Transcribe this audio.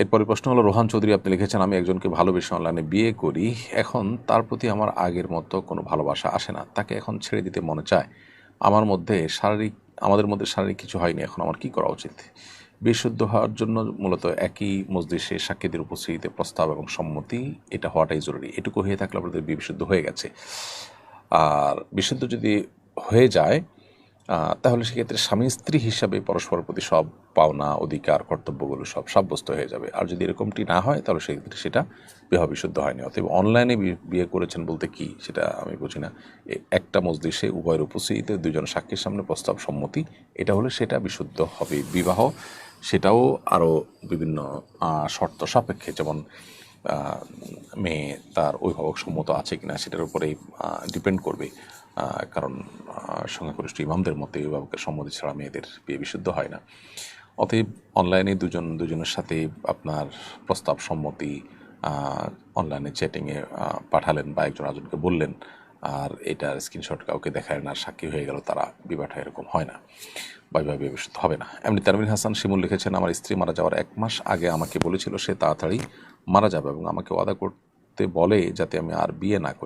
এরপরে প্রশ্ন হলো, রোহান চৌধুরী আপনি লিখেছেন, আমি একজনকে ভালোবেসে অনলাইনে বিয়ে করি, এখন তার প্রতি আমার আগের মতো কোনো ভালোবাসা আসে না, তাকে এখন ছেড়ে দিতে মনে চায়। আমাদের মধ্যে শারীরিক কিছু হয়নি, এখন আমার কি করা উচিত? বিশুদ্ধ হওয়ার জন্য মূলত একই মজলিসে সাক্ষীদের উপস্থিতিতে প্রস্তাব এবং সম্মতি এটা হওয়াটাই জরুরি। এটুকু হয়ে থাকলে আপনাদের বিয়ে বিশুদ্ধ হয়ে গেছে। আর বিশুদ্ধ যদি হয়ে যায় তাহলে সেক্ষেত্রে স্বামী স্ত্রী হিসাবে পরস্পরের প্রতি সব পাওনা অধিকার কর্তব্যগুলো সব সাব্যস্ত হয়ে যাবে। আর যদি এরকমটি না হয় তাহলে সেক্ষেত্রে সেটা বিবাহ বিশুদ্ধ হয়নি। অতএব অনলাইনে বিয়ে করেছেন বলতে কি সেটা আমি বুঝি না। একটা মজলিসে উভয়ের উপস্থিতিতে দুজন সাক্ষীর সামনে প্রস্তাব সম্মতি এটা হলে সেটা বিশুদ্ধ হবে বিবাহ। সেটাও আরও বিভিন্ন শর্ত সাপেক্ষে, যেমন মেয়ে তার অভিভাবক সম্মত আছে কিনা সেটার উপরেই ডিপেন্ড করবে। কারণ সংখ্যাগরিষ্ঠ ইমামদের মতে অভিভাবকের সম্মতি ছাড়া মেয়েদের বিয়ে বিশুদ্ধ হয় না। অতএব অনলাইনে দুজনের সাথে আপনার প্রস্তাব সম্মতি অনলাইনে চ্যাটিংয়ে পাঠালেন বা একজন আরেকজনকে বললেন, আর এটার স্ক্রিনশট কাউকে দেখায় না, সাক্ষী হয়ে গেল, তারা বিবাহটা এরকম হয় না বা বিবাহ বিশুদ্ধ হবে না। এমনি তানভীর হাসান শিমুল লিখেছেন, আমার স্ত্রী মারা যাওয়ার 1 মাস আগে আমাকে বলেছিল সে তাড়াতাড়ি মারা যাবে এবং আমাকে ওয়াদা করতে বলে যাতে আমি আর বিয়ে না করি।